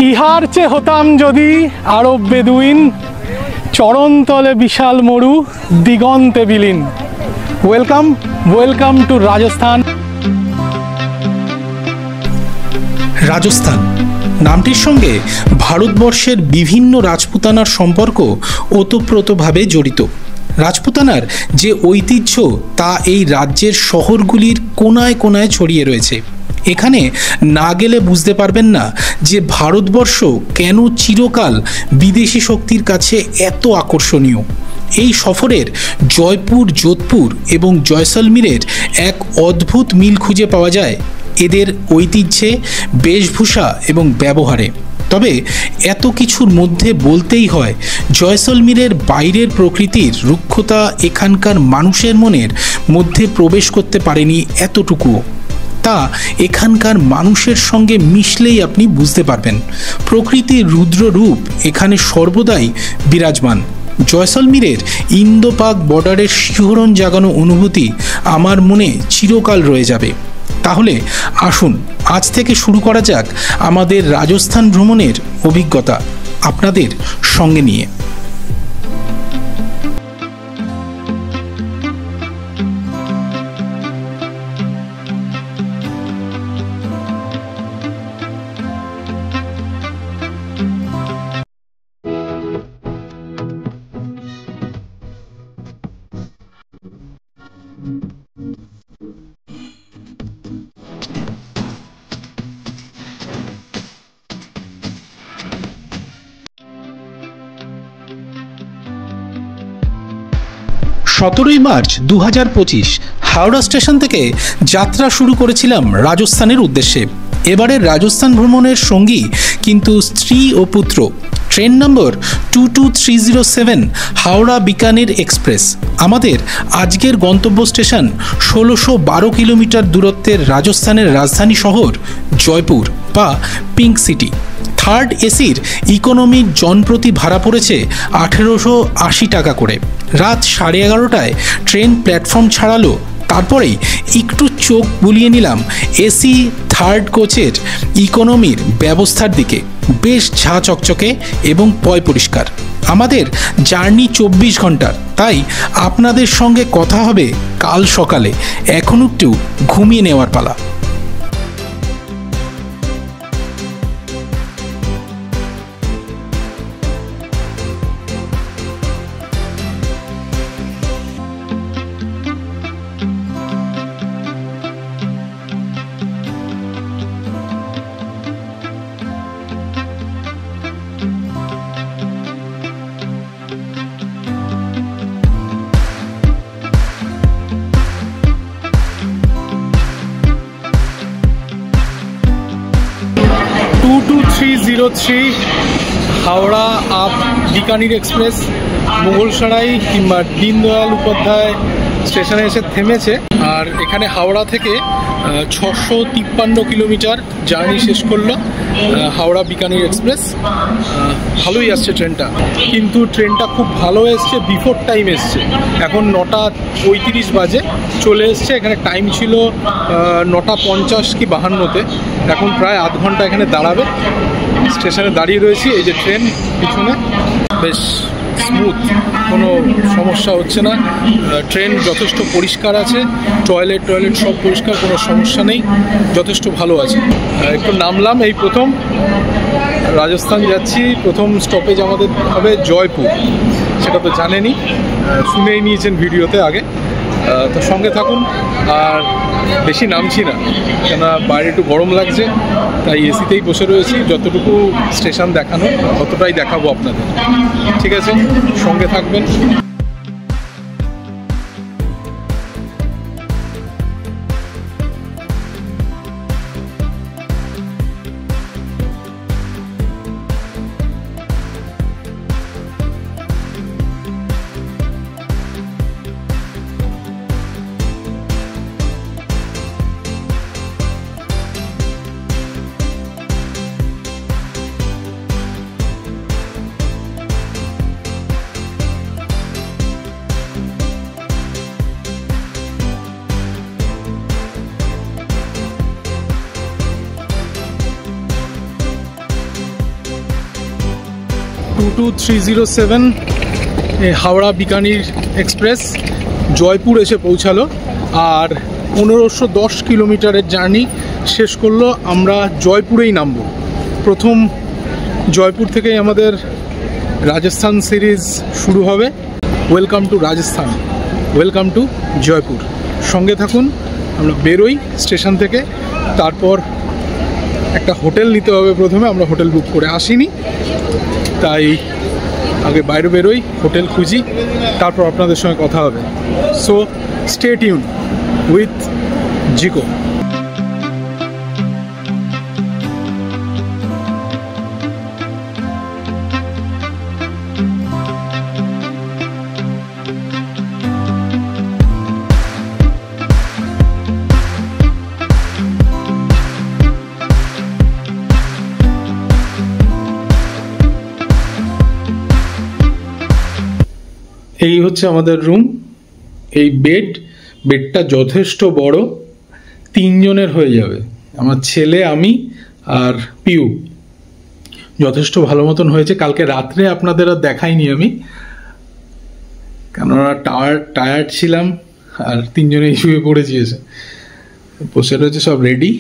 ইহার চেয়ে হতাম যদি আরব বেদুইন, চরণতলে বিশাল মরু, দিগন্তে বিলীন। Welcome to Rajasthan. রাজস্থান নামটির সঙ্গে ভারতবর্ষের বিভিন্ন রাজপুতানার সম্পর্ক ওতপ্রোতভাবে জড়িত। রাজপুতানার যে ঐতিহ্য তা এই রাজ্যের শহরগুলির কোনায় কোনায় ছড়িয়ে রয়েছে। এখানে না গেলে বুঝতে পারবেন না যে ভারতবর্ষ কেন চিরকাল বিদেশি শক্তির কাছে এত আকর্ষণীয়। এই সফরের জয়পুর, যোধপুর এবং জয়সলমীরের এক অদ্ভুত মিল খুঁজে পাওয়া যায় এদের ঐতিহ্যে, বেশভূষা এবং ব্যবহারে। তবে এত কিছুর মধ্যে বলতেই হয়, জয়সলমীরের বাইরের প্রকৃতির রুক্ষতা এখানকার মানুষের মনের মধ্যে প্রবেশ করতে পারেনি এতটুকুও। তা এখানকার মানুষের সঙ্গে মিশলেই আপনি বুঝতে পারবেন। প্রকৃতির রুদ্র রূপ এখানে সর্বদাই বিরাজমান। জয়সলমীরের ইন্দো পাক বর্ডারের শিহরণ জাগানো অনুভূতি আমার মনে চিরকাল রয়ে যাবে। তাহলে আসুন আজ থেকে শুরু করা যাক আমাদের রাজস্থান ভ্রমণের অভিজ্ঞতা আপনাদের সঙ্গে নিয়ে। মার্চ 2025 হাওড়া স্টেশন থেকে যাত্রা শুরু করেছিলাম রাজস্থানের উদ্দেশ্যে। এবারের রাজস্থান ভ্রমণের সঙ্গী কিন্তু স্ত্রী ও পুত্র। ট্রেন নম্বর 22307 হাওড়া বিকানের এক্সপ্রেস। আমাদের আজকের গন্তব্য স্টেশন 1612 কিলোমিটার দূরত্বের রাজস্থানের রাজধানী শহর জয়পুর বা পিঙ্ক সিটি। থার্ড এসির ইকোনমির জনপ্রতি ভাড়া পড়েছে 1880 টাকা করে। রাত 11:30টায় ট্রেন প্ল্যাটফর্ম ছাড়ালো। তারপরেই একটু চোখ বুলিয়ে নিলাম এসি থার্ড কোচের ইকোনমির ব্যবস্থার দিকে। বেশ ঝাঁ চকচকে এবং পয় পরিষ্কার। আমাদের জার্নি 24 ঘন্টার, তাই আপনাদের সঙ্গে কথা হবে কাল সকালে। এখন একটু ঘুমিয়ে নেওয়ার পালা। হাওড়া আপ বিকানির এক্সপ্রেস মুঘলসরাই কিংবা দীনদয়াল উপাধ্যায় স্টেশনে এসে থেমেছে। আর এখানে হাওড়া থেকে 653 কিলোমিটার জার্নি শেষ করলো হাওড়া বিকানির এক্সপ্রেস। ভালোই আসছে ট্রেনটা, কিন্তু ট্রেনটা খুব ভালো এসছে, বিফোর টাইম এসছে। এখন 9:35 বাজে চলে এসছে। এখানে টাইম ছিল 9:50 কি 52-তে। এখন প্রায় আধ ঘন্টা এখানে দাঁড়াবে। স্টেশনে দাঁড়িয়ে রয়েছি। এই যে ট্রেন পিছনে, বেশ স্মুথ, কোনো সমস্যা হচ্ছে না। ট্রেন যথেষ্ট পরিষ্কার আছে, টয়লেট সব পরিষ্কার, কোনো সমস্যা নেই, যথেষ্ট ভালো আছে। একটু নামলাম, এই প্রথম রাজস্থান যাচ্ছি। প্রথম স্টপেজ আমাদের হবে জয়পুর, সেটা তো জানেনই, শুনেই নিয়েছেন ভিডিওতে আগে। তো সঙ্গে থাকুন। আর বেশি নামছি না, কেন বাইরে একটু গরম লাগছে, তাই এসিতেই বসে রয়েছি। যতটুকু স্টেশন দেখানো ততটাই দেখাবো আপনাদের। ঠিক আছে, সঙ্গে থাকবেন। 22-307 হাওড়া বিকানির এক্সপ্রেস জয়পুর এসে পৌঁছালো, আর 1510 কিলোমিটারের জার্নি শেষ করলো। আমরা জয়পুরেই নামবো। প্রথম জয়পুর থেকেই আমাদের রাজস্থান সিরিজ শুরু হবে। Welcome to Rajasthan, welcome to Jaipur. সঙ্গে থাকুন। আমরা বেরোই স্টেশন থেকে, তারপর একটা হোটেল নিতে হবে। প্রথমে আমরা হোটেল বুক করে আসিনি, তাই আগে বাইরে বেরোই, হোটেল খুঁজি, তারপর আপনাদের সঙ্গে কথা হবে। So stay tuned with Zico. এই হচ্ছে আমাদের রুম। এই বেডটা যথেষ্ট বড়, 3 জনের হয়ে যাবে। আমার ছেলে, আমি আর পিউ। যথেষ্ট ভালো মতন হয়েছে। কালকে রাত্রে আপনাদের আর দেখাইনি আমি, কেননা টায়ার্ড ছিলাম, আর 3 জনেই শুয়ে পড়েছি। এসে বসে রয়েছে, সব রেডি।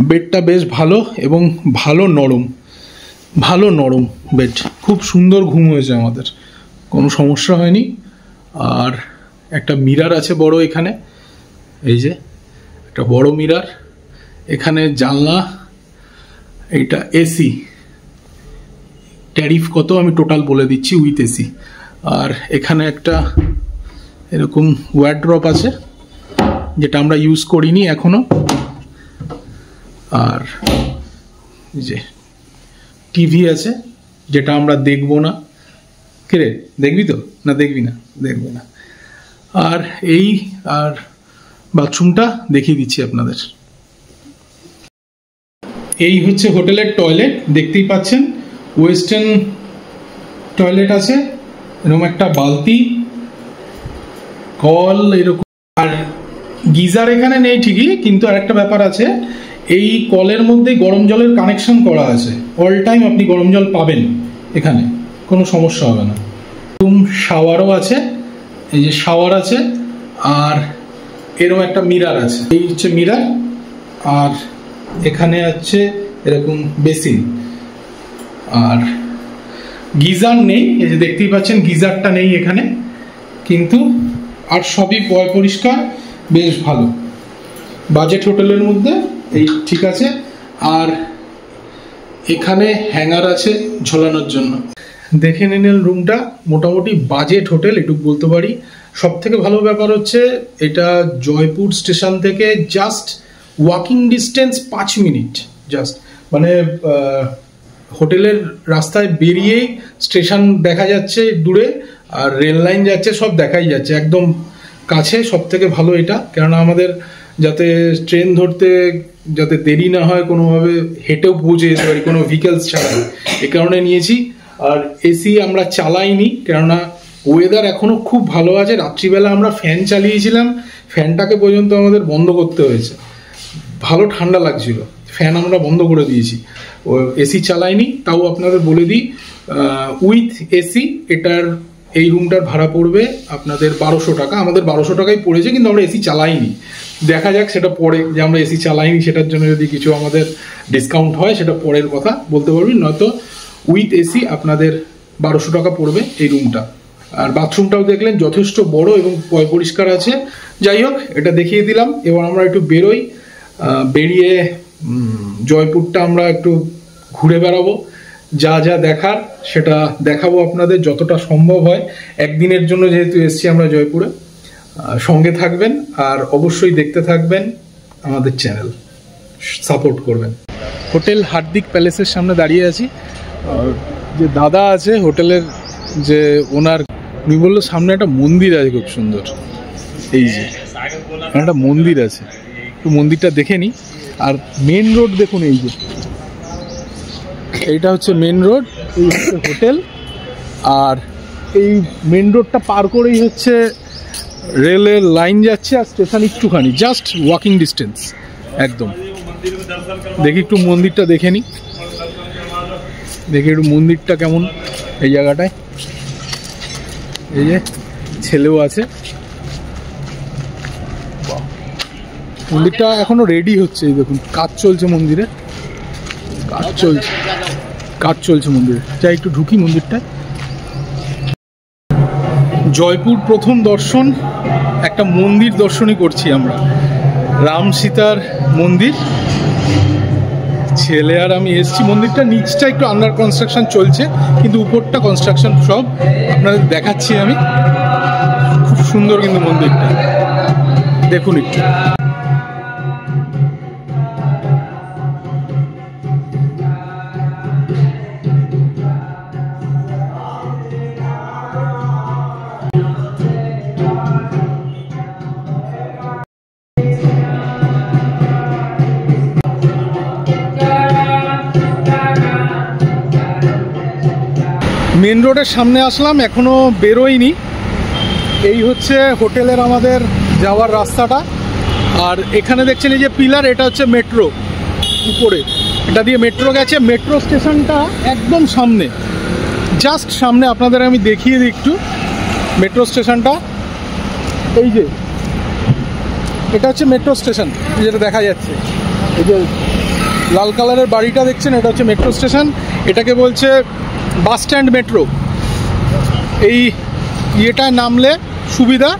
বেডটা বেশ ভালো এবং ভালো নরম বেড। খুব সুন্দর ঘুম হয়েছে আমাদের, কোনো সমস্যা হয়নি। আর একটা মিরার আছে বড় এখানে, এই যে একটা বড় মিরার। এখানে জানলা, এইটা এসি। ট্যারিফ কত আমি টোটাল বলে দিচ্ছি উইথ এসি। আর এখানে একটা এরকম ওয়ার্ড্রপ আছে, যেটা আমরা ইউজ করিনি এখনো। আর এই যে টিভি আছে, যেটা আমরা দেখবো না। রে দেখবি তো? না দেখবি না, দেখবো না। আর আর বাথরুমটা দেখিয়ে দিচ্ছি আপনাদের। এই হচ্ছে হোটেলের টয়লেট, দেখতেই পাচ্ছেন। ওয়েস্টার্ন টয়লেট আছে, এরকম একটা বালতি, কল এরকম। আর গিজার এখানে নেই ঠিকই, কিন্তু আর একটা ব্যাপার আছে, এই কলের মধ্যে গরম জলের কানেকশন করা আছে। অল টাইম আপনি গরম জল পাবেন এখানে, কোনো সমস্যা হবে না। শাওয়ারও আছে, এই যে শাওয়ার আছে। আর এরকম একটা মিরার আছে, এই হচ্ছে মিরার। আর এখানে আছে এরকম বেসিন। আর গিজার নেই, এই যে দেখতেই পাচ্ছেন গিজারটা নেই এখানে, কিন্তু আর সবই পরিষ্কার, বেশ ভালো। বাজেট হোটেলের মধ্যে এই ঠিক আছে। আর এখানে হ্যাঙ্গার আছে ঝোলানোর জন্য। দেখে নিন রুমটা, মোটামুটি বাজেট হোটেল এটুকু বলতে পারি। সব থেকে ভালো ব্যাপার হচ্ছে এটা জয়পুর স্টেশন থেকে just walking distance 5 minute. Just মানে হোটেলের রাস্তায় বেরিয়েই স্টেশন দেখা যাচ্ছে দূরে, আর রেল লাইন যাচ্ছে, সব দেখাই যাচ্ছে একদম কাছে। সব থেকে ভালো এটা, কেননা আমাদের যাতে ট্রেন ধরতে যাতে দেরি না হয়, কোনোভাবে হেঁটেও পৌঁছে যেতে পারি কোনো ভেহিকেলস ছাড়া, এ কারণে নিয়েছি। আর এসি আমরা চালাইনি, কেননা ওয়েদার এখনো খুব ভালো আছে। রাত্রিবেলা আমরা ফ্যান চালিয়েছিলাম, ফ্যানটাকে পর্যন্ত আমাদের বন্ধ করতে হয়েছে, ভালো ঠান্ডা লাগছিল, ফ্যান আমরা বন্ধ করে দিয়েছি। এসি চালাইনি। তাও আপনাদের বলে দিই, উইথ এসি এটার এই রুমটার ভাড়া পড়বে আপনাদের 1200 টাকা। আমাদের 1200 টাকাই পড়েছে, কিন্তু আমরা এসি চালাইনি। দেখা যাক সেটা পরে, যে আমরা এসি চালাইনি সেটার জন্য যদি কিছু আমাদের ডিসকাউন্ট হয় সেটা পরের কথা বলতে পারবি, নয়তো উইথ এসি আপনাদের 1200 টাকা পড়বে এই রুমটা। আর বাথরুমটাও দেখলেন যথেষ্ট বড় এবং পরিষ্কার আছে। যাই হোক, এটা দেখিয়ে দিলাম। এবার আমরা একটু বেরোই, বেরিয়ে জয়পুরটা আমরা একটু ঘুরে বেড়াবো। যা যা দেখার সেটা দেখাবো আপনাদের যতটা সম্ভব হয়। একদিনের জন্য যেহেতু এসছি আমরা জয়পুরে, সঙ্গে থাকবেন আর অবশ্যই দেখতে থাকবেন আমাদের চ্যানেল, সাপোর্ট করবেন। হোটেল হার্দিক প্যালেসের সামনে দাঁড়িয়ে আছি। যে দাদা আছে হোটেলের, যে ওনার, উনি বললো সামনে একটা মন্দির আছে খুব সুন্দর। এই যে একটা মন্দির আছে, একটু মন্দিরটা দেখে নিই। আর মেন রোড দেখুন, এই যে এইটা হচ্ছে মেন রোড, এই হচ্ছে হোটেল। আর এই মেন রোডটা পার করেই হচ্ছে রেলের লাইন যাচ্ছে, আর স্টেশন একটুখানি জাস্ট ওয়াকিং ডিস্টেন্স একদম। দেখি একটু মন্দিরটা দেখে নিই। দেখি একটু মন্দিরটা কেমন এই জায়গাটায়। এই যে ছেলেও আছে, মন্দিরটা এখনো রেডি হচ্ছে। এই দেখুন কাজ চলছে মন্দিরে, কাজ চলছে মন্দিরে। যাই একটু ঢুকি মন্দিরটায়। জয়পুর প্রথম দর্শন, একটা মন্দির দর্শনই করছি আমরা, রাম সীতার মন্দির। ছেলে আর আমি এসছি। মন্দিরটা নিচটা একটু আন্ডার কনস্ট্রাকশন চলছে, কিন্তু উপরটা কনস্ট্রাকশন সব আপনাদের দেখাচ্ছি আমি। খুব সুন্দর কিন্তু মন্দিরটা, দেখুন একটু। মেন রোডের সামনে আসলাম, এখনো বেরোয়নি। এই হচ্ছে হোটেলের আমাদের যাওয়ার রাস্তাটা। আর এখানে দেখছেন এই যে পিলার, এটা হচ্ছে মেট্রো উপরে, এটা দিয়ে মেট্রো গেছে। মেট্রো স্টেশনটা একদম সামনে, জাস্ট সামনে। আপনাদের আমি দেখিয়ে দিই একটু মেট্রো স্টেশনটা। এই যে এটা হচ্ছে মেট্রো স্টেশন, যেটা দেখা যাচ্ছে। এই যে লাল কালারের বাড়িটা দেখছেন, এটা হচ্ছে মেট্রো স্টেশন। এটাকে বলছে বাস স্ট্যান্ড মেট্রো। এই ইয়েটায় নামলে সুবিধা।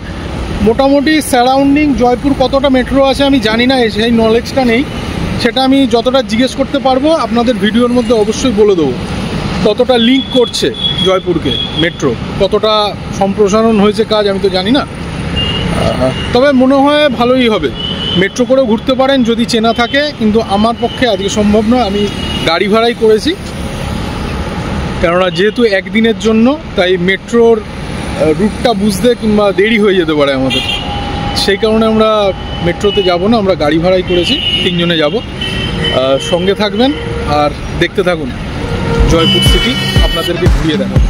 মোটামুটি সারাউন্ডিং জয়পুর কতটা মেট্রো আছে আমি জানি না, সেই নলেজটা নেই। সেটা আমি যতটা জিজ্ঞেস করতে পারবো আপনাদের ভিডিওর মধ্যে অবশ্যই বলে দেবো। কতটা লিঙ্ক করছে জয়পুরকে মেট্রো, কতটা সম্প্রসারণ হয়েছে কাজ আমি তো জানি না। তবে মনে হয় ভালোই হবে। মেট্রো করেও ঘুরতে পারেন যদি চেনা থাকে, কিন্তু আমার পক্ষে আজকে সম্ভব নয়। আমি গাড়ি ভাড়াই করেছি, কেননা যেহেতু একদিনের জন্য, তাই মেট্রোর রুটটা বুঝতে কিংবা দেরি হয়ে যেতে পারে আমাদের। সেই কারণে আমরা মেট্রোতে যাব না, আমরা গাড়ি ভাড়াই করেছি। 3 জনে যাব। সঙ্গে থাকবেন আর দেখতে থাকুন জয়পুর সিটি, আপনাদেরকে ঘুরিয়ে দেখাবো।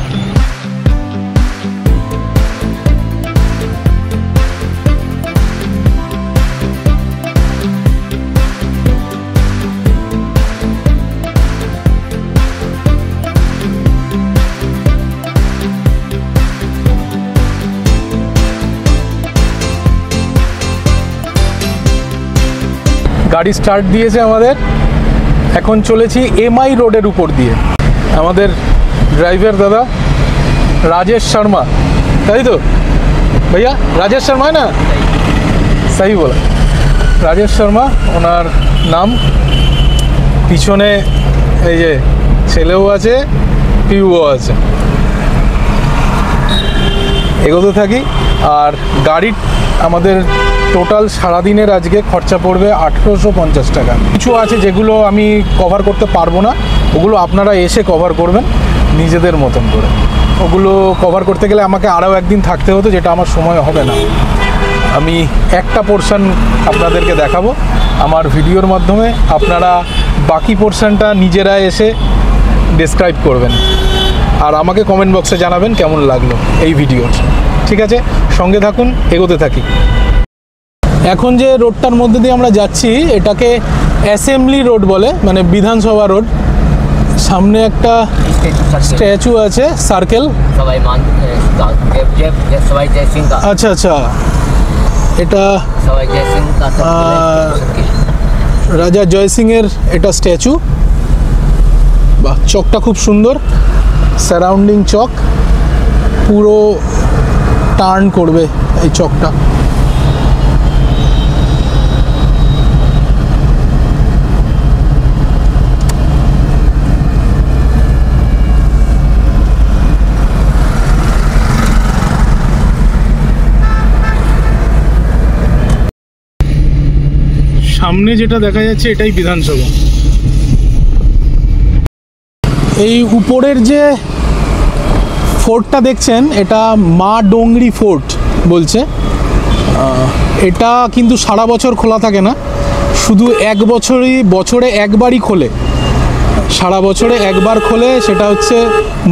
গাড়ি স্টার্ট দিয়েছে আমাদের। এখন চলেছি এমআই রোডের উপর দিয়ে। আমাদের ড্রাইভার দাদা রাজেশ শর্মা, তাই তো ভাইয়া? রাজেশ শর্মা না, সহি বলা, রাজেশ শর্মা ওনার নাম। পিছনে এই যে ছেলেও আছে, পিউও আছে। এগোতে থাকি। আর গাড়ির আমাদের টোটাল সারাদিনের আজকে খরচা পড়বে 1850 টাকা। কিছু আছে যেগুলো আমি কভার করতে পারবো না, ওগুলো আপনারা এসে কভার করবেন নিজেদের মতন করে। ওগুলো কভার করতে গেলে আমাকে আরও একদিন থাকতে হতো, যেটা আমার সময় হবে না। আমি একটা পোর্শন আপনাদেরকে দেখাবো আমার ভিডিওর মাধ্যমে, আপনারা বাকি পোর্শনটা নিজেরা এসে ডেসক্রাইব করবেন আর আমাকে কমেন্ট বক্সে জানাবেন কেমন লাগলো এই ভিডিও। ঠিক আছে, সঙ্গে থাকুন, এগোতে থাকি। এখন যে রোডটার মধ্যে দিয়ে আমরা যাচ্ছি এটাকে অ্যাসেম্বলি রোড বলে, মানে বিধানসভা রোড। সামনে একটা স্ট্যাচু আছে, সার্কেল। আচ্ছা আচ্ছা, এটা রাজা জয় সিংয়ের এটা স্ট্যাচু। বাহ, চকটা খুব সুন্দর, সারাউন্ডিং চক, পুরো টার্ন করবে এই চকটা। সামনে যেটা দেখা যাচ্ছে এটাই বিধানসভা। এই উপরের যে ফোর্টটা দেখছেন এটা মা ডোংরি ফোর্ট বলছে। এটা কিন্তু সারা বছর খোলা থাকে না, শুধু বছরে একবারই খোলে। সারা বছরে একবার খোলে, সেটা হচ্ছে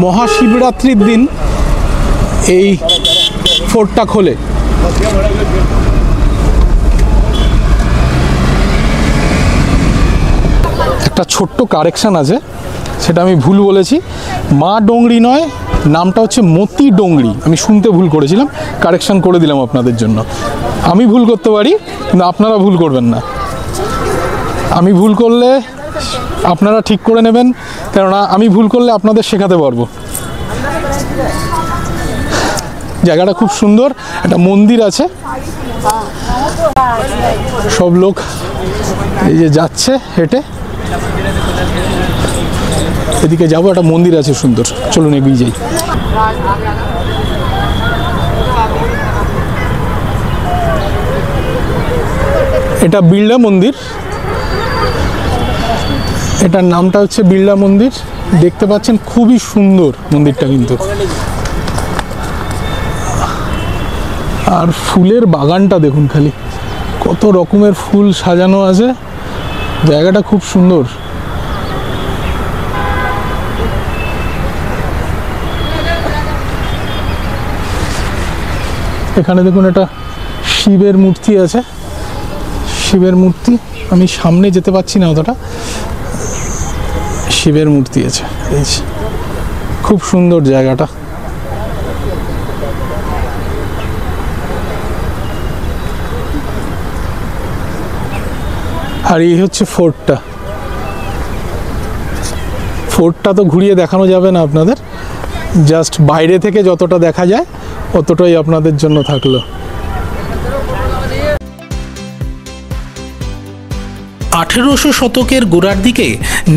মহাশিবরাত্রির দিন এই ফোর্টটা খোলে। একটা ছোট্ট কারেকশন আছে, সেটা আমি ভুল বলেছি, মা ডোংরি নয়, নামটা হচ্ছে মতি ডোংরি। আমি শুনতে ভুল করেছিলাম, কারেকশন করে দিলাম আপনাদের জন্য। আমি ভুল করতে পারি, কিন্তু আপনারা ভুল করবেন না। আমি ভুল করলে আপনারা ঠিক করে নেবেন, কেননা আমি ভুল করলে আপনাদের শেখাতে পারবো। জায়গাটা খুব সুন্দর, একটা মন্দির আছে, সব লোক এই যে যাচ্ছে হেঁটে, এদিকে যাবো, একটা মন্দির আছে সুন্দর, চলুন এগিয়ে যাই। এটা বিড়লা মন্দির, এটার নামটা হচ্ছে বিড়লা মন্দির। দেখতে পাচ্ছেন খুবই সুন্দর মন্দিরটা কিন্তু, আর ফুলের বাগানটা দেখুন খালি, কত রকমের ফুল সাজানো আছে, জায়গাটা খুব সুন্দর। এখানে দেখুন একটা শিবের মূর্তি আছে, শিবের মূর্তি, আমি সামনে যেতে পারছি না অতটা, শিবের মূর্তি আছে, এই খুব সুন্দর জায়গাটা। আর এই হচ্ছে ফোর্টটা। ফোর্টটা তো ঘুরিয়ে দেখানো যাবে না আপনাদের, জাস্ট বাইরে থেকে যতটা দেখা যায় অতটাই আপনাদের জন্য থাকলো। 1800 শতকের গোড়ার দিকে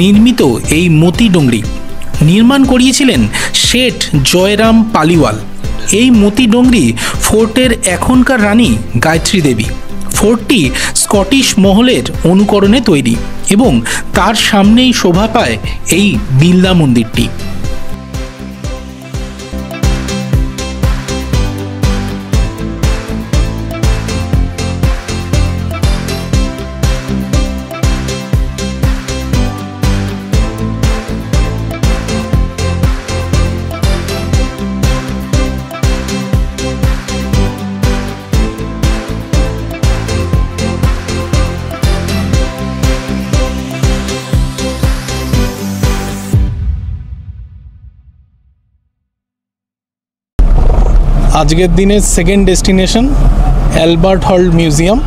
নির্মিত এই মতি ডোংরি নির্মাণ করিয়েছিলেন শেঠ জয়রাম পালিওয়াল। এই মতি ডোংরি ফোর্টের এখনকার রানী গায়ত্রী দেবী। ফোর্টটি স্কটিশ মহলের অনুকরণে তৈরি এবং তার সামনেই শোভা পায় এই বিড়লা মন্দিরটি। আজকের দিনের সেকেন্ড ডেস্টিনেশন অ্যালবার্ট হল মিউজিয়াম।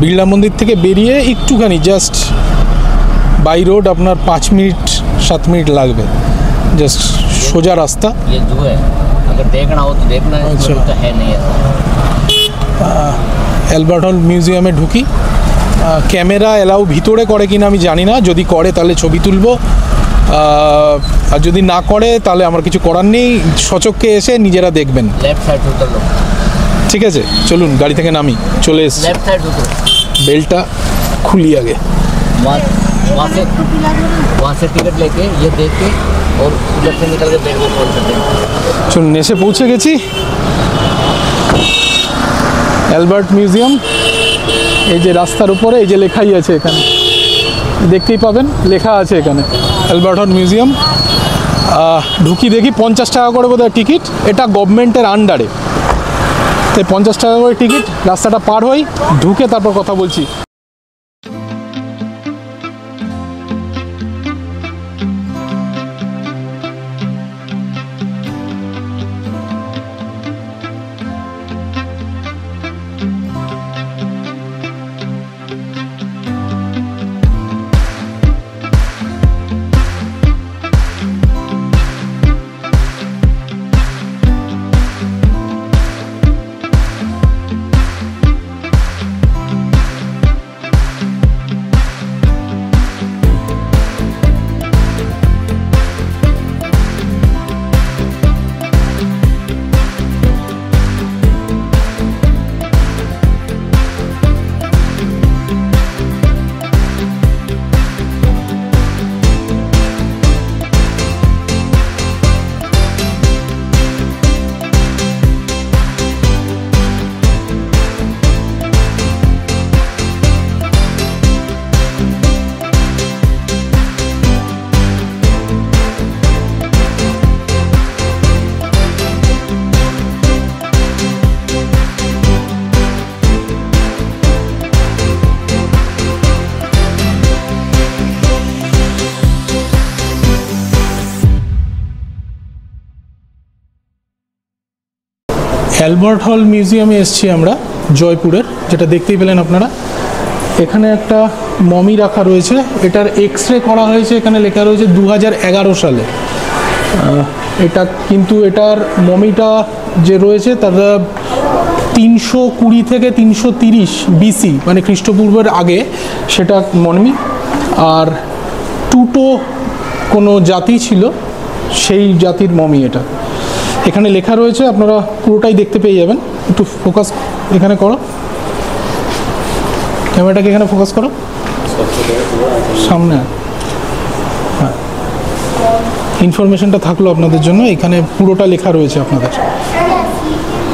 বিড়লা মন্দির থেকে বেরিয়ে একটুখানি জাস্ট বাই রোড আপনার 5 মিনিট 7 মিনিট লাগবে, জাস্ট সোজা রাস্তা। অ্যালবার্ট হল মিউজিয়ামে ঢুকি। ক্যামেরা এলাও ভিতরে করে কিনা আমি জানি না, যদি করে তাহলে ছবি তুলবো, আর যদি না করে তাহলে আমার কিছু করার নেই, সচক্ষে এসে নিজেরা দেখবেন। ঠিক আছে, চলুন গাড়ি থেকে নামি, চলে এসেছি। বেলটা খুলি আগে। চলুন, এসে পৌঁছে গেছি অ্যালবার্ট মিউজিয়াম। এই যে রাস্তার উপরে এই যে লেখাই আছে, এখানে দেখতেই পাবেন লেখা আছে এখানে অ্যালবার্ট হল মিউজিয়াম। ঢুকি দেখি 50 টাকা করে বোধহয় টিকিট, এটা গভর্নমেন্টের আন্ডারে, তাই 50 টাকা করে টিকিট। রাস্তাটা পার হই, ঢুকে তারপর কথা বলছি। অ্যালবার্ট হল মিউজিয়ামে এসেছি আমরা জয়পুরের, যেটা দেখতেই পেলেন আপনারা। এখানে একটা মমি রাখা রয়েছে, এটার এক্স রে করা হয়েছে, এখানে লেখা রয়েছে 2011 সালে। এটা কিন্তু এটার মমিটা যে রয়েছে তার 320 থেকে 330 বিসি, মানে খ্রিস্টপূর্বের আগে সেটা মমি। আর টুটো কোনো জাতি ছিল, সেই জাতির মমি এটা। এখানে লেখা রয়েছে, আপনারা পুরোটাই দেখতে পেয়ে যাবেন। একটু ফোকাস এখানে করো, ক্যামেরাটাকে এখানে ফোকাস করো সামনে। হ্যাঁ, ইনফরমেশনটা থাকলো আপনাদের জন্য, এখানে পুরোটা লেখা রয়েছে আপনাদের।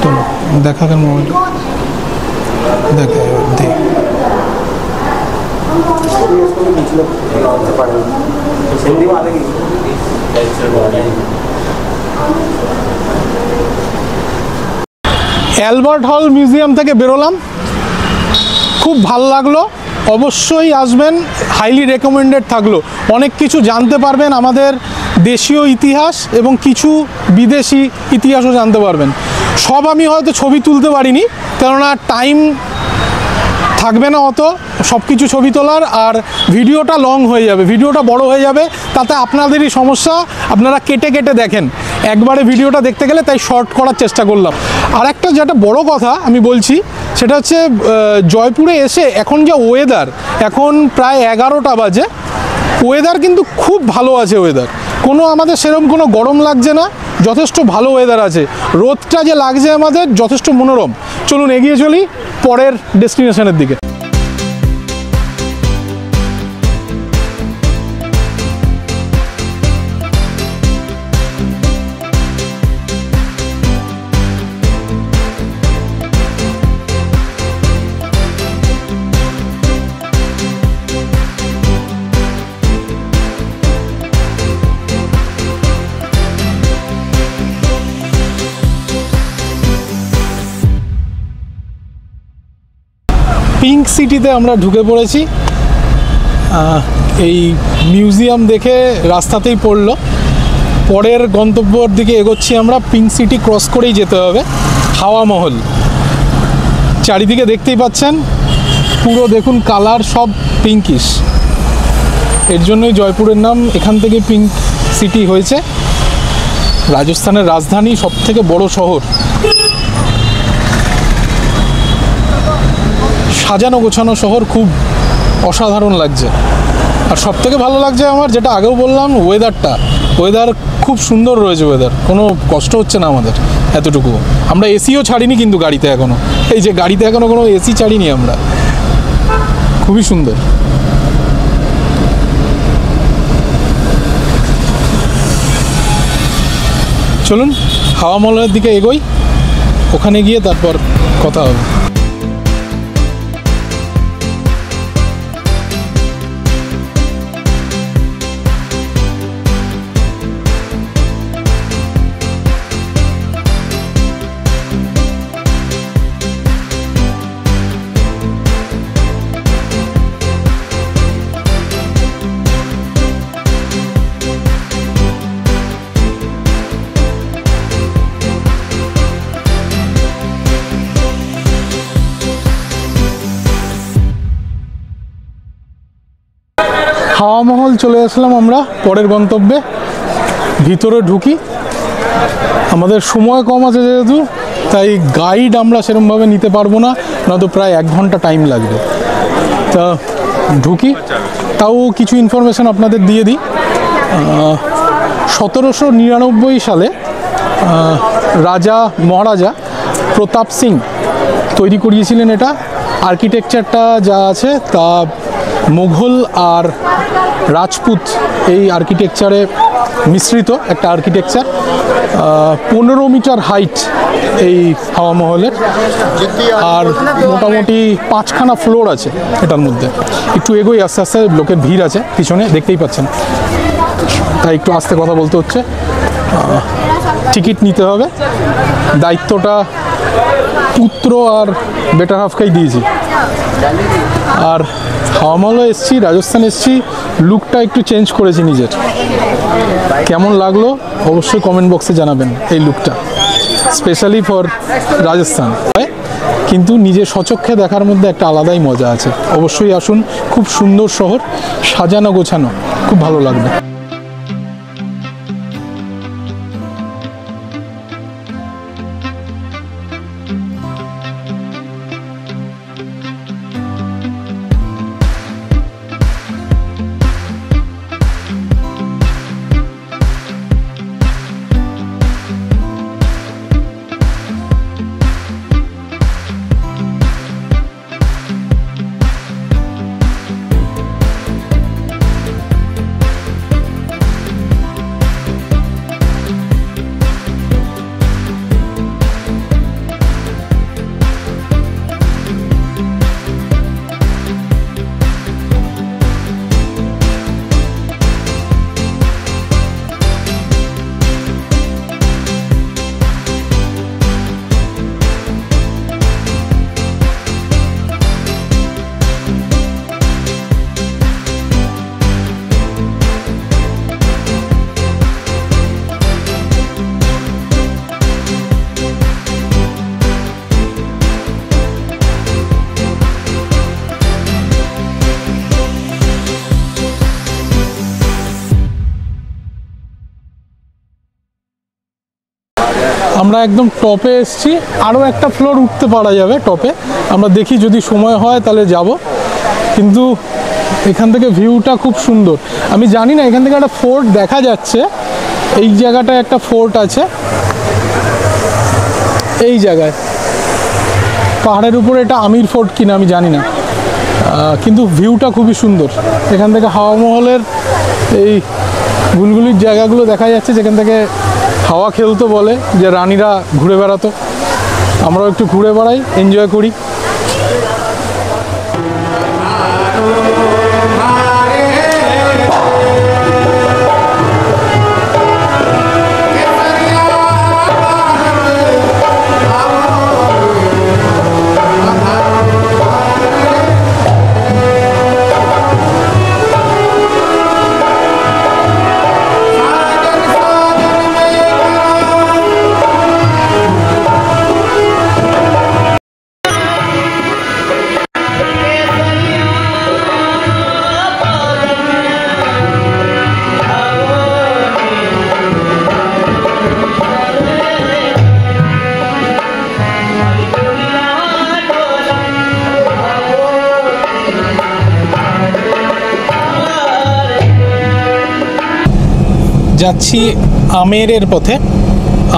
তো দেখা কেন মোবাইল দেখা দেখ। অ্যালবার্ট হল মিউজিয়াম থেকে বেরোলাম, খুব ভালো লাগলো। অবশ্যই আসবেন, হাইলি রেকমেন্ডেড থাকলো। অনেক কিছু জানতে পারবেন আমাদের দেশীয় ইতিহাস এবং কিছু বিদেশি ইতিহাসও জানতে পারবেন। সব আমি হয়তো ছবি তুলতে পারিনি, কেননা টাইম থাকবে না অত সব কিছু ছবি তোলার, আর ভিডিওটা লং হয়ে যাবে, ভিডিওটা বড় হয়ে যাবে, তাতে আপনাদেরই সমস্যা। আপনারা কেটে কেটে দেখেন একবারে ভিডিওটা দেখতে গেলে, তাই শর্ট করার চেষ্টা করলাম। আর একটা যেটা বড় কথা আমি বলছি, সেটা হচ্ছে জয়পুরে এসে এখন যা ওয়েদার, এখন প্রায় 11টা বাজে, ওয়েদার কিন্তু খুব ভালো আছে। ওয়েদার কোনো আমাদের সেরকম কোনো গরম লাগছে না, যথেষ্ট ভালো ওয়েদার আছে। রোদটা যে লাগছে আমাদের যথেষ্ট মনোরম। চলুন এগিয়ে চলি পরের ডেস্টিনেশনের দিকে। পিঙ্ক সিটিতে আমরা ঢুকে পড়েছি। এই মিউজিয়াম দেখে রাস্তাতেই পড়লো। পরের গন্তব্যর দিকে এগোচ্ছি আমরা। পিঙ্ক সিটি ক্রস করেই যেতে হবে হাওয়া মহল। চারিদিকে দেখতেই পাচ্ছেন, পুরো দেখুন কালার সব পিঙ্কিশ। এর জন্যই জয়পুরের নাম এখান থেকে পিঙ্ক সিটি হয়েছে। রাজস্থানের রাজধানী, সবথেকে বড় শহর। সাজানো গোছানো শহর, খুব অসাধারণ লাগছে। আর সব থেকে ভালো লাগছে আমার, যেটা আগেও বললাম, ওয়েদার খুব সুন্দর রয়েছে। ওয়েদার কোনো কষ্ট হচ্ছে না আমাদের এতটুকু। আমরা এসিও ছাড়িনি কিন্তু গাড়িতে এখনও, এই যে গাড়িতে এখনও কোনো এসি ছাড়িনি আমরা। খুবই সুন্দর। চলুন হাওয়া মহলের দিকে এগোই, ওখানে গিয়ে তারপর কথা হবে। হাওয়া মহল চলে আসলাম আমরা পরের গন্তব্যে। ভিতরে ঢুকি, আমাদের সময় কম আছে যেহেতু, তাই গাইড আমরা সেরকমভাবে নিতে পারবো না, নয়তো প্রায় 1 ঘন্টা টাইম লাগবে। তা ঢুকি, তাও কিছু ইনফরমেশান আপনাদের দিয়ে দিই। 1799 সালে রাজা মহারাজা প্রতাপ সিং তৈরি করিয়েছিলেন এটা। আর্কিটেকচারটা যা আছে তা মুঘল আর রাজপুত এই আর্কিটেকচারে মিশ্রিত একটা আর্কিটেকচার। 15 মিটার হাইট এই হাওয়া মহলের, আর মোটামুটি 5খানা ফ্লোর আছে এটার মধ্যে। একটু এগোই, আস্তে আস্তে লোকের ভিড় আছে পিছনে, দেখতেই পাচ্ছেন, তাই একটু আস্তে কথা বলতে হচ্ছে। টিকিট নিতে হবে। দায়িত্বটা পুত্র আর বেটার হাফকেই দিয়েছি। আর হাওয়া মহলে এসছি, রাজস্থান এসছি, লুকটা একটু চেঞ্জ করেছি নিজের। কেমন লাগলো অবশ্যই কমেন্ট বক্সে জানাবেন এই লুকটা। স্পেশালি ফর রাজস্থান, কিন্তু নিজে স্বচক্ষে দেখার মধ্যে একটা আলাদাই মজা আছে। অবশ্যই আসুন, খুব সুন্দর শহর, সাজানো গোছানো, খুব ভালো লাগবে। আমরা একদম টপে এসেছি, আরও একটা ফ্লোর উঠতে পারা যাবে টপে, আমরা দেখি যদি সময় হয় তাহলে যাব। কিন্তু এখান থেকে ভিউটা খুব সুন্দর। আমি জানি না, এখান থেকে একটা ফোর্ট দেখা যাচ্ছে, এই জায়গাটায় একটা ফোর্ট আছে, এই জায়গায় পাহাড়ের উপরে। এটা আমির ফোর্ট কিনা আমি জানি না, কিন্তু ভিউটা খুবই সুন্দর। এখান থেকে হাওয়া মহলের এই গুলগুলির জায়গাগুলো দেখা যাচ্ছে, যেখান থেকে হাওয়া খেলতো বলে, যে রানীরা ঘুরে বেড়াতো। আমরাও একটু ঘুরে বেড়াই, এনজয় করি। যাচ্ছি আমেরের পথে,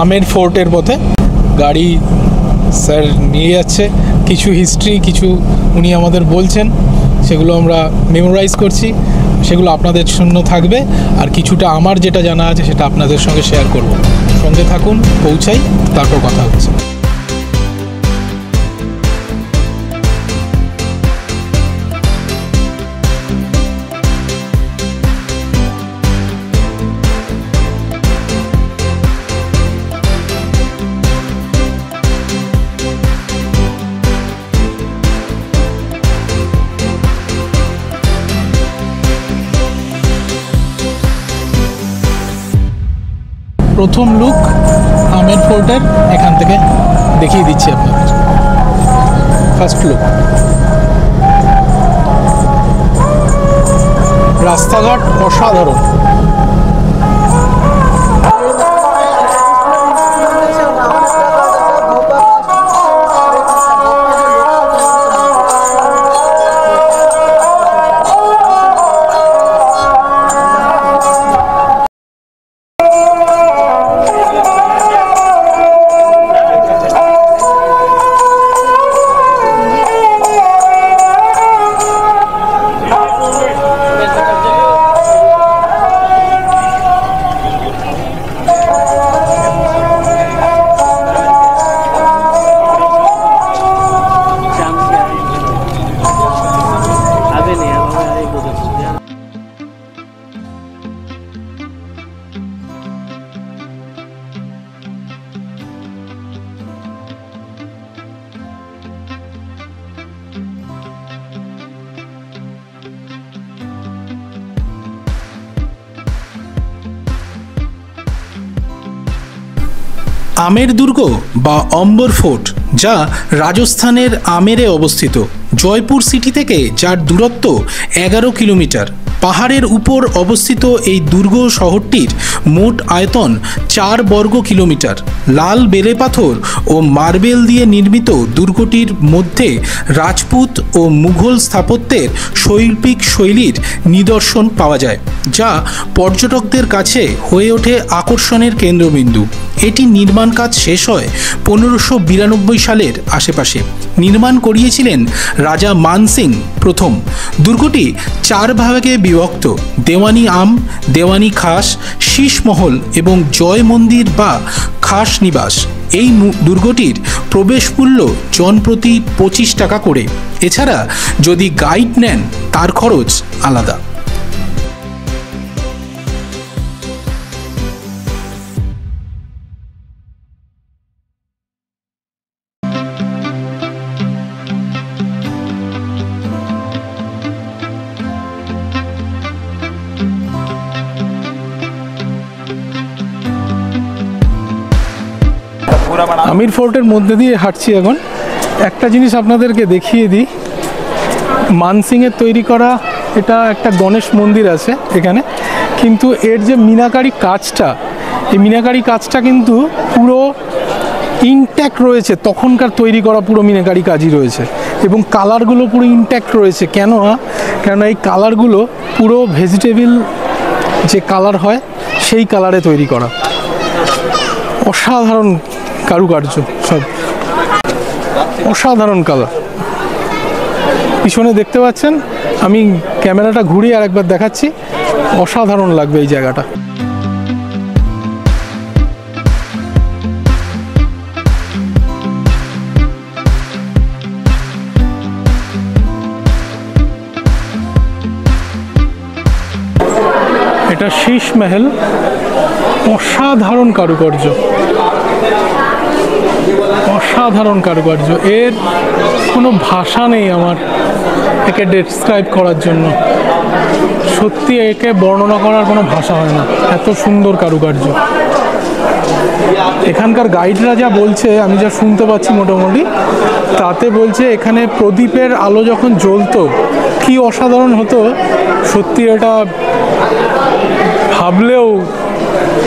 আমের ফোর্টের পথে। গাড়ি স্যার নিয়ে যাচ্ছে, কিছু হিস্ট্রি, কিছু উনি আমাদের বলছেন, সেগুলো আমরা মেমোরাইজ করছি, সেগুলো আপনাদের জন্য থাকবে। আর কিছুটা আমার যেটা জানা আছে সেটা আপনাদের সঙ্গে শেয়ার করব। সঙ্গে থাকুন, পৌঁছাই, তারপর কথা হচ্ছে। প্রথম লুক আমের ফোর্টের এখান থেকে দেখিয়ে দিচ্ছি আপনাদের। First look. রাস্তাঘাট অসাধারণ। আমের দুর্গ বা অম্বর ফোর্ট, যা রাজস্থানের আমেরে অবস্থিত। জয়পুর সিটি থেকে যার দূরত্ব 11 কিলোমিটার। পাহাড়ের উপর অবস্থিত এই দুর্গ শহরটির মোট আয়তন 4 বর্গ কিলোমিটার। লাল বেলে পাথর ও মার্বেল দিয়ে নির্মিত দুর্গটির মধ্যে রাজপুত ও মুঘল স্থাপত্যের শৈল্পিক শৈলীর নিদর্শন পাওয়া যায়, যা পর্যটকদের কাছে হয়ে ওঠে আকর্ষণের কেন্দ্রবিন্দু। এটি নির্মাণ কাজ শেষ হয় 1592 সালের আশেপাশে। নির্মাণ করিয়েছিলেন রাজা মান সিং প্রথম। দুর্গটি 4 ভাগে বিভক্ত: দেওয়ানি আম, দেওয়ানি খাস, শীষ মহল এবং জয় মন্দির বা খাস নিবাস। এই দুর্গটির প্রবেশ মূল্য জনপ্রতি 25 টাকা করে। এছাড়া যদি গাইড নেন তার খরচ আলাদা। আমির ফোর্টের মধ্যে দিয়ে হাঁটছি এখন। একটা জিনিস আপনাদেরকে দেখিয়ে দিই, মানসিংয়ের তৈরি করা এটা একটা গণেশ মন্দির আছে এখানে, কিন্তু এর যে মিনাকারি কাজটা, এই মিনাকারি কাজটা কিন্তু পুরো ইনট্যাক্ট রয়েছে, তখনকার তৈরি করা পুরো মিনাকারি কাজই রয়েছে, এবং কালারগুলো পুরো ইনট্যাক্ট রয়েছে। কেন এই কালারগুলো পুরো ভেজিটেবল যে কালার হয় সেই কালারে তৈরি করা। অসাধারণ কারুকার্য, সব অসাধারণ কালার। পিছনে দেখতে পাচ্ছেন, আমি ক্যামেরাটা ঘুরিয়ে আরেকবার দেখাচ্ছি, অসাধারণ লাগবে এই জায়গাটা। এটা শীষ মহল, অসাধারণ কারুকার্য, অসাধারণ কারুকার্য। এর কোনো ভাষা নেই আমার একে ডেসক্রাইব করার জন্য। সত্যি একে বর্ণনা করার কোনো ভাষা হয় না, এত সুন্দর কারুকার্য। এখানকার গাইডরা যা বলছে, আমি যা শুনতে পাচ্ছি মোটামুটি, তাতে বলছে এখানে প্রদীপের আলো যখন জ্বলতো কি অসাধারণ হতো। সত্যি এটা ভাবলেও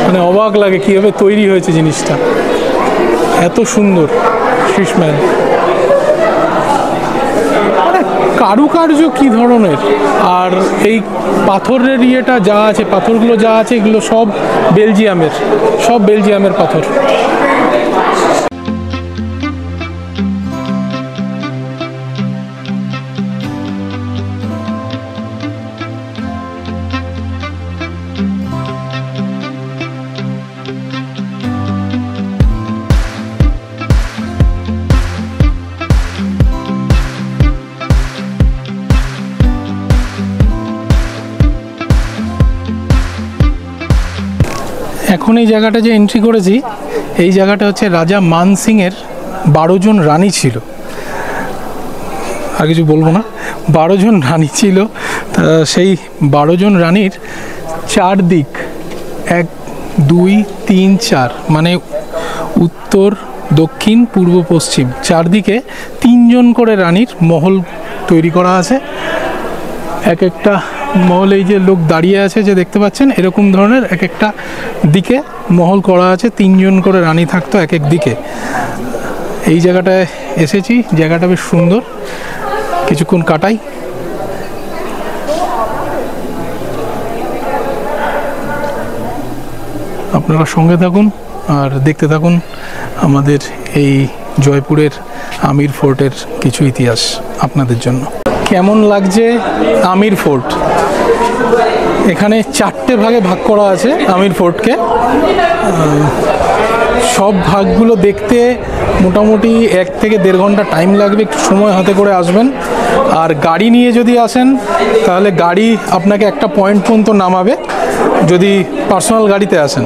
মানে অবাক লাগে কীভাবে তৈরি হয়েছে জিনিসটা, এত সুন্দর শীষ মহল। মানে কারুকার্য কী ধরনের, আর এই পাথরের ইয়েটা যা আছে, পাথরগুলো যা আছে, এগুলো সব বেলজিয়ামের পাথর। এখন এই জায়গাটা যে এন্ট্রি করেছি, এই জায়গাটা হচ্ছে রাজা মান সিংয়ের 12 জন রানী ছিল। আর কিছু বলবো না, 12 জন রানী ছিল। সেই 12 জন রানীর 4 দিক, 1 2 3 4, মানে উত্তর দক্ষিণ পূর্ব পশ্চিম, 4 দিকে 3 জন করে রানীর মহল তৈরি করা আছে। এক একটা মহল, এই যে লোক দাঁড়িয়ে আছে যে দেখতে পাচ্ছেন, এরকম ধরনের এক একটা দিকে মহল করা আছে। 3 জন করে রানী থাকতো এক এক দিকে। এই জায়গাটায় এসেছি, জায়গাটা বেশ সুন্দর, কিছুক্ষণ কাটাই। আপনারা সঙ্গে থাকুন আর দেখতে থাকুন আমাদের এই জয়পুরের আমির ফোর্টের কিছু ইতিহাস আপনাদের জন্য। কেমন লাগছে আমির ফোর্ট? এখানে 4টে ভাগে ভাগ করা আছে আমির ফোর্টকে। সব ভাগগুলো দেখতে মোটামুটি 1 থেকে 1.5 ঘন্টা টাইম লাগবে, একটু সময় হাতে করে আসবেন। আর গাড়ি নিয়ে যদি আসেন তাহলে গাড়ি আপনাকে একটা পয়েন্ট পর্যন্ত নামাবে। যদি পার্সোনাল গাড়িতে আসেন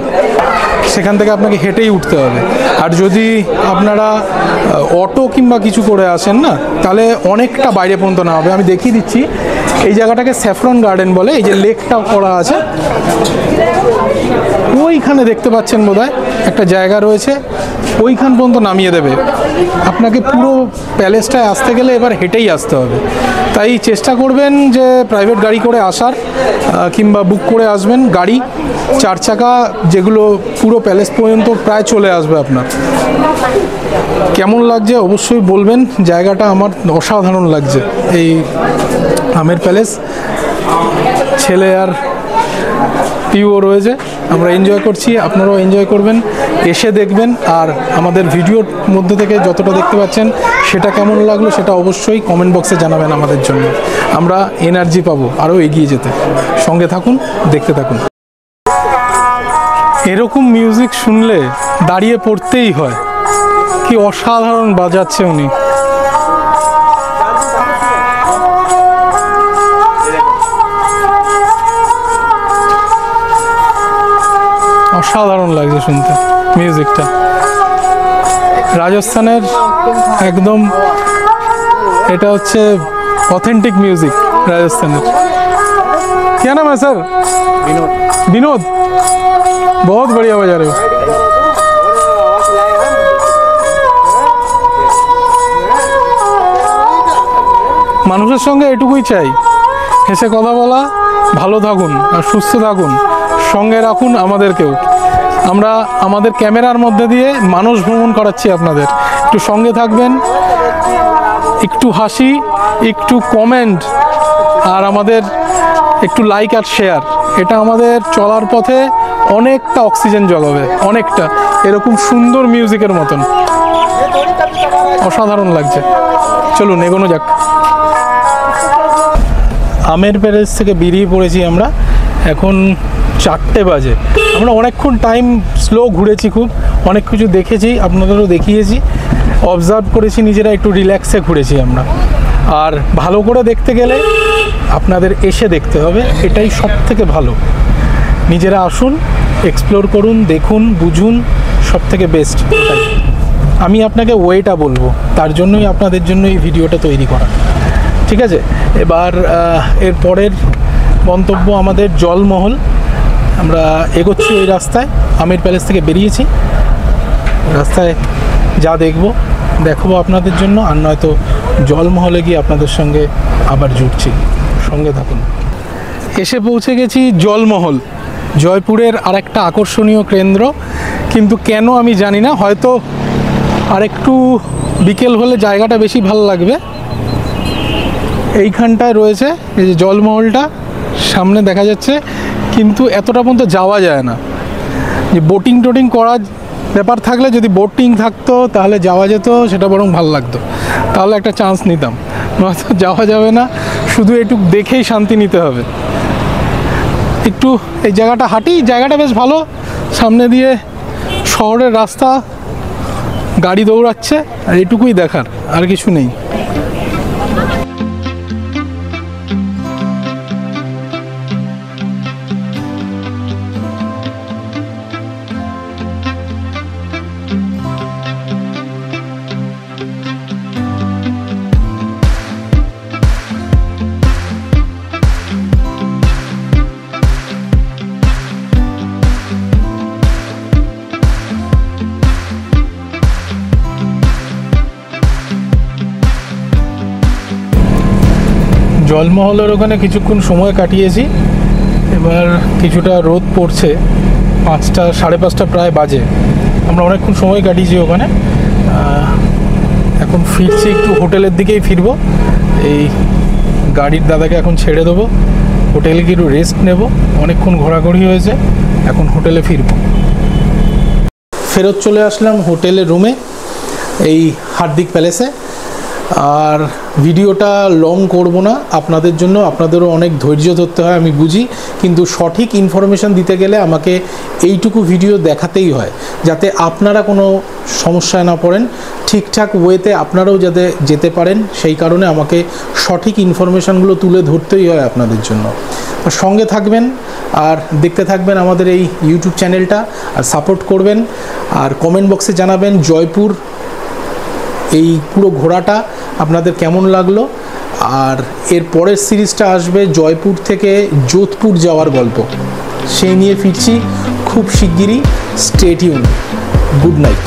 সেখান থেকে আপনাকে হেঁটেই উঠতে হবে। আর যদি আপনারা অটো কিংবা কিছু করে আসেন না, তাহলে অনেকটা বাইরে পর্যন্ত নামাবে। আমি দেখিয়ে দিচ্ছি, এই জায়গাটাকে স্যাফরন গার্ডেন বলে। এই যে লেকটাও করা আছে, ওইখানে দেখতে পাচ্ছেন বোধহয় একটা জায়গা রয়েছে, ওইখান পর্যন্ত নামিয়ে দেবে। আপনাকে পুরো প্যালেসটায় আসতে গেলে এবার হেঁটেই আসতে হবে, তাই চেষ্টা করবেন যে প্রাইভেট গাড়ি করে আসার, কিংবা বুক করে আসবেন গাড়ি 4 চাকা, যেগুলো পুরো প্যালেস পর্যন্ত প্রায় চলে আসবে আপনার। কেমন লাগছে অবশ্যই বলবেন, জায়গাটা আমার অসাধারণ লাগছে। এই আমের প্যালেস, ছেলে আর পিউও রয়েছে, আমরা এনজয় করছি, আপনারাও এনজয় করবেন, এসে দেখবেন। আর আমাদের ভিডিওর মধ্যে থেকে যতটা দেখতে পাচ্ছেন সেটা কেমন লাগলো সেটা অবশ্যই কমেন্ট বক্সে জানাবেন আমাদের জন্য। আমরা এনার্জি পাবো আরও এগিয়ে যেতে। সঙ্গে থাকুন, দেখতে থাকুন। এরকম মিউজিক শুনলে দাঁড়িয়ে পড়তেই হয়। কি অসাধারণ বাজাচ্ছে উনি। অসাধারণ লাগছে শুনতে মিউজিকটা। রাজস্থানের একদম এটা হচ্ছে অথেন্টিক মিউজিক রাজস্থানের। क्या नाम है सर? विनोद। विनोद, बहुत बढ़िया बजा रहे हो। মানুষের সঙ্গে এটুকুই চাই, হেসে কথা বলা, ভালো থাকুন আর সুস্থ থাকুন, সঙ্গে রাখুন আমাদেরকেও। আমরা আমাদের ক্যামেরার মধ্যে দিয়ে মানুষ ভ্রমণ করাচ্ছি আপনাদের। একটু সঙ্গে থাকবেন, একটু হাসি, একটু কমেন্ট, আর আমাদের একটু লাইক আর শেয়ার, এটা আমাদের চলার পথে অনেকটা অক্সিজেন জগাবে, অনেকটা। এরকম সুন্দর মিউজিকের মতন অসাধারণ লাগছে। চলুন এগোনো যাক। আমের প্যালেস থেকে বেরিয়ে পড়েছি আমরা, এখন 4টে বাজে। আমরা অনেকক্ষণ টাইম স্লো ঘুরেছি, খুব অনেক কিছু দেখেছি, আপনাদেরও দেখিয়েছি, অবজার্ভ করেছি, নিজেরা একটু রিল্যাক্সে ঘুরেছি আমরা। আর ভালো করে দেখতে গেলে আপনাদের এসে দেখতে হবে, এটাই সব থেকে ভালো। নিজেরা আসুন, এক্সপ্লোর করুন, দেখুন, বুঝুন, সব থেকে বেস্ট এটাই। আমি আপনাকে ওয়েটা বলবো, তার জন্যই আপনাদের জন্য এই ভিডিওটা তৈরি করা। ঠিক আছে, এবার এর পরের গন্তব্য আমাদের জলমহল। আমরা এগোচ্ছি ওই রাস্তায়, আমের প্যালেস থেকে বেরিয়েছি, রাস্তায় যা দেখাবো আপনাদের জন্য, আর নয়তো জলমহলে গিয়ে আপনাদের সঙ্গে আবার জুটছি। সঙ্গে থাকুন। এসে পৌঁছে গেছি জলমহল, জয়পুরের আরেকটা আকর্ষণীয় কেন্দ্র, কিন্তু কেন আমি জানি না, হয়তো আরেকটু বিকেল হলে জায়গাটা বেশি ভালো লাগবে। এইখানটায় রয়েছে এই যে জলমহলটা, সামনে দেখা যাচ্ছে, কিন্তু এতটা পর্যন্ত যাওয়া যায় না। যে বোটিং টোটিং করার ব্যাপার থাকলে, যদি বোটিং থাকতো তাহলে যাওয়া যেত, সেটা বরং ভালো লাগতো, তাহলে একটা চান্স নিতাম, নয়তো যাওয়া যাবে না। শুধু একটু দেখেই শান্তি নিতে হবে। একটু এই জায়গাটা হাঁটি, জায়গাটা বেশ ভালো, সামনে দিয়ে শহরের রাস্তা, গাড়ি দৌড়াচ্ছে, আর এটুকুই দেখার, আর কিছু নেই। জলমহলের ওখানে কিছুক্ষণ সময় কাটিয়েছি, এবার কিছুটা রোদ পড়ছে, 5টা সাড়ে 5টা প্রায় বাজে। আমরা অনেকক্ষণ সময় কাটিয়েছি ওখানে, এখন ফিরছি, একটু হোটেলের দিকেই ফিরবো। এই গাড়ির দাদাকে এখন ছেড়ে দেবো, হোটেলে গিয়ে একটু রেস্ট নেব, অনেকক্ষণ ঘোরাঘুরি হয়েছে, এখন হোটেলে ফিরবো। ফেরত চলে আসলাম হোটেলের রুমে, এই হার্দিক প্যালেসে। আর ভিডিওটা লং করব না আপনাদের জন্য, আপনাদেরও অনেক ধৈর্য ধরতে হয় আমি বুঝি, কিন্তু সঠিক ইনফরমেশান দিতে গেলে আমাকে এইটুকু ভিডিও দেখাতেই হয়, যাতে আপনারা কোনো সমস্যায় না পড়েন, ঠিকঠাক ওয়েতে আপনারাও যাতে যেতে পারেন, সেই কারণে আমাকে সঠিক ইনফরমেশানগুলো তুলে ধরতেই হয় আপনাদের জন্য। সঙ্গে থাকবেন আর দেখতে থাকবেন আমাদের এই ইউটিউব চ্যানেলটা, আর সাপোর্ট করবেন, আর কমেন্ট বক্সে জানাবেন জয়পুর এই পুরো ঘোরাটা আপনাদের কেমন লাগলো। আর এর পরের সিরিজটা আসবে জয়পুর থেকে যোধপুর যাওয়ার গল্প, সেই নিয়ে ফিরছি খুব শিগগিরই। Stay tune. Good night.